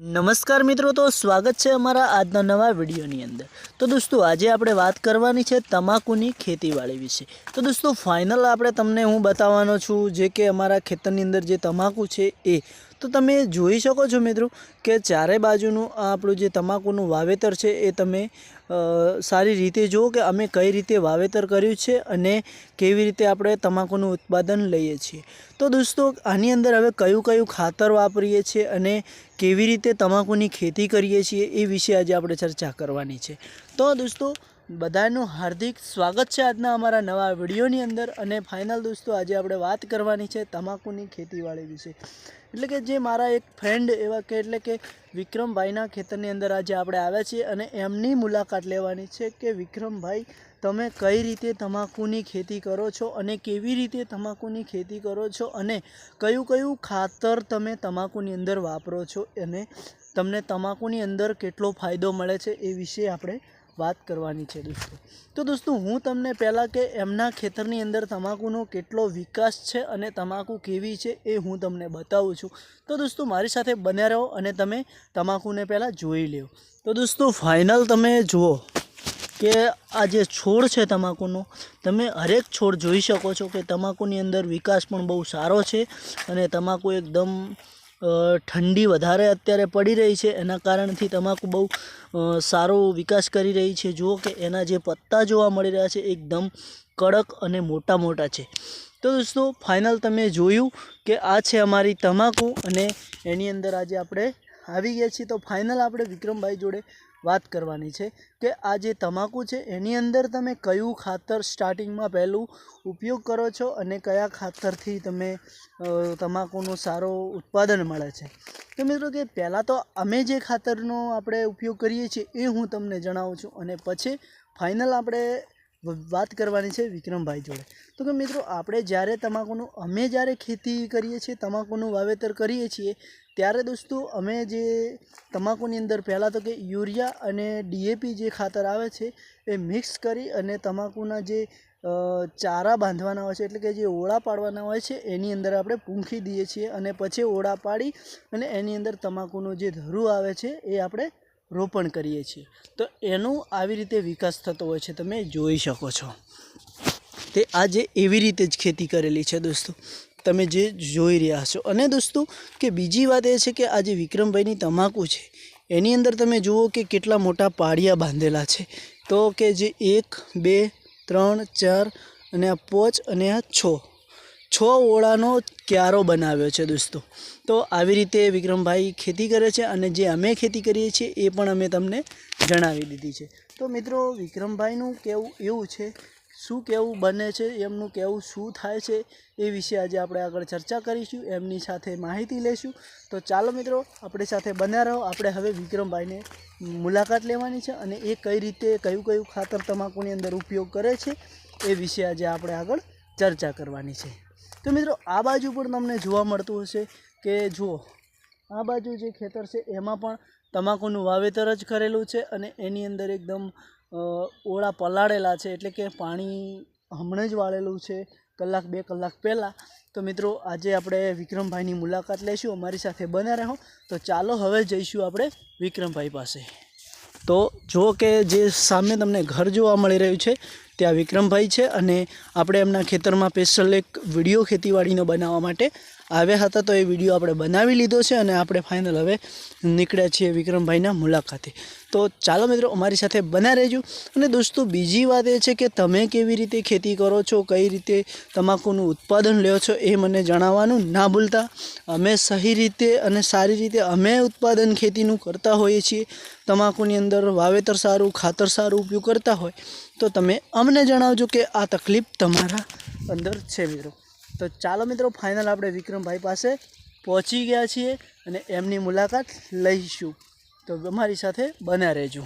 नमस्कार मित्रों, तो स्वागत है अमरा आज नवा विडियोनी अंदर। तो दोस्तों आज આપણે વાત કરવાની છે તમાકુની ખેતીવાડી વિશે। તો દોસ્તો ફાઇનલ આપણે તમને હું બતાવવાનો છું જે કે અમારા ખેતરની અંદર જે તમાકુ છે એ તો તમે જોઈ શકો છો મિત્રો કે ચારે બાજુનું આપણું જે તમાકુનું વાવેતર છે એ તમે સારી રીતે જુઓ કે અમે કઈ રીતે વાવેતર કર્યું છે અને કેવી રીતે આપણે તમાકુનું ઉત્પાદન લઈએ છીએ। તો દોસ્તો આની અંદર હવે કયું કયું ખાતર વાપરીએ છીએ અને કેવી રીતે તમાકુની ખેતી કરીએ છીએ એ વિશે આજે આપણે ચર્ચા કરવાની છે। તો દોસ્તો બધાનું હાર્દિક સ્વાગત છે આજના અમારા નવા વિડીયોની અંદર। અને ફાઇનલ દોસ્તો આજે આપણે વાત કરવાની છે તમાકુની ખેતીવાડી વિશે। એટલે કે જે મારા એક ફ્રેન્ડ એવા કે એટલે કે વિક્રમભાઈના ખેતરની અંદર આજે આપણે આવ્યા છીએ અને એમની મુલાકાત લેવાની છે કે વિક્રમભાઈ તમે કઈ રીતે તમાકુની ખેતી કરો છો અને કેવી રીતે તમાકુની ખેતી કરો છો અને કયું કયું ખાતર તમે તમાકુની અંદર વાપરો છો અને તમને તમાકુની અંદર કેટલો ફાયદો મળે છે એ વિશે આપણે વાત કરવાની છે દોસ્તો। તો દોસ્તો હું તમને પહેલાં કે એમના ખેતરની અંદર તમાકુનો કેટલો વિકાસ છે અને તમાકુ કેવી છે એ હું તમને બતાવું છું। તો દોસ્તો મારી સાથે બન્યા રહો અને તમે તમાકુને પહેલાં જોઈ લો। તો દોસ્તો ફાઇનલ તમે જુઓ કે આ જે છોડ છે તમાકુનો તમે હરેક છોડ જોઈ શકો છો કે તમાકુની અંદર વિકાસ પણ બહુ સારો છે અને તમાકુ એકદમ ठंडी વધારે અત્યારે પડી રહી છે એના કારણથી તમાકુ બહુ સારો વિકાસ કરી રહી છે। જુઓ કે એના જે પત્તા જોવા મળી રહ્યા છે એકદમ કડક અને મોટા મોટા છે। તો દોસ્તો ફાઇનલ તમે જોયું કે આ છે અમારી તમાકુ અને એની અંદર આજે આપણે આવી ગયા છીએ। તો ફાઇનલ આપણે વિક્રમભાઈ જોડે વાત કરવાની છે કે આ જે તમાકુ છે એની અંદર તમે કયું ખાતર સ્ટાર્ટિંગમાં પહેલું ઉપયોગ કરો છો અને કયા ખાતરથી તમે તમાકુનો સારો ઉત્પાદન મળે છે। તો મિત્રો કે પહેલાં તો અમે જે ખાતરનો આપણે ઉપયોગ કરીએ છીએ એ હું તમને જણાવું છું અને પછી ફાઇનલ આપણે વાત કરવાની છે વિક્રમભાઈ જોડે। તો કે મિત્રો આપણે જ્યારે અમે જ્યારે ખેતી કરીએ છીએ તમાકુનું વાવેતર કરીએ છીએ ત્યારે દોસ્તો અમે જે તમાકુની અંદર પહેલાં તો કે યુરિયા અને ડીએપી જે ખાતર આવે છે એ મિક્સ કરી અને તમાકુના જે ચારા બાંધવાના હોય છે એટલે કે જે ઓળા પાડવાના હોય છે એની અંદર આપણે પૂંખી દઈએ છીએ અને પછી ઓળા પાડી અને એની અંદર તમાકુનો જે ધરું આવે છે એ આપણે રોપણ કરીએ છીએ। તો એનું આવી રીતે વિકાસ થતો હોય છે તમે જોઈ શકો છો। તે આજે એવી રીતે જ ખેતી કરેલી છે દોસ્તો તમે જે જોઈ રહ્યા છો। અને દોસ્તો કે બીજી વાત એ છે કે આ જે વિક્રમભાઈની તમાકુ છે એની અંદર તમે જુઓ કે કેટલા મોટા પાળિયા બાંધેલા છે। તો કે જે 1 2 3 4 અને આ 5 અને આ 6 ઓળાનો ક્યારો બનાવ્યો છે દોસ્તો। તો આવી રીતે વિક્રમભાઈ ખેતી કરે છે અને જે અમે ખેતી કરીએ છીએ એ પણ અમે તમને જણાવી દીધી છે। તો મિત્રો વિક્રમભાઈનું કહેવું એવું છે શું કેવું બને છે એમનું કહેવું શું થાય છે એ વિશે આજે આપણે આગળ ચર્ચા કરીશું, એમની સાથે માહિતી લઈશું। તો ચાલો મિત્રો આપણી સાથે બન્યા રહો। આપણે હવે વિક્રમભાઈને મુલાકાત લેવાની છે અને એ કઈ રીતે કયું કયું ખાતર તમાકુની અંદર ઉપયોગ કરે છે એ વિશે આજે આપણે આગળ ચર્ચા કરવાની છે। તો મિત્રો આ બાજુ પણ તમને જોવા મળતું હશે કે જુઓ આ બાજુ જે ખેતર છે એમાં પણ તમાકુનું વાવેતર જ કરેલું છે અને એની અંદર એકદમ ઓળા પલાળેલા છે એટલે કે પાણી હમણાં જ વાળેલું છે કલાક 2 કલાક પહેલાં। તો મિત્રો આજે આપણે વિક્રમભાઈની મુલાકાત લઈશું, અમારી સાથે બન્યા રહો। તો ચાલો હવે જઈશું આપણે વિક્રમભાઈ પાસે। તો જો કે જે સામે તમને ઘર જોવા મળી રહ્યું છે ત્યાં વિક્રમભાઈ છે અને આપણે એમના ખેતરમાં સ્પેશિયલ એક વિડીયો ખેતીવાડીનો બનાવવા માટે આવ્યા હતા। તો એ વિડીયો આપણે બનાવી લીધો છે અને આપણે ફાઇનલ હવે નીકળ્યા છીએ વિક્રમભાઈના મુલાકાતે। તો ચાલો મિત્રો અમારી સાથે બન્યા રહેજો। અને દોસ્તો બીજી વાત એ છે કે તમે કેવી રીતે ખેતી કરો છો, કઈ રીતે તમાકુનું ઉત્પાદન લ્યો છો એ મને જણાવવાનું ના ભૂલતા। અમે સહી રીતે અને સારી રીતે અમે ઉત્પાદન ખેતીનું કરતા હોઈએ છીએ, તમાકુની અંદર વાવેતર સારું ખાતર સારું ઉપયોગ કરતા હોય તો તમે અમને જણાવજો કે આ તકલીફ તમારા અંદર છે મિત્રો। તો ચાલો મિત્રો ફાઇનલ આપણે વિક્રમભાઈ પાસે પહોંચી ગયા છીએ અને એમની મુલાકાત લઈશું। તો અમારી સાથે બન્યા રહેજો।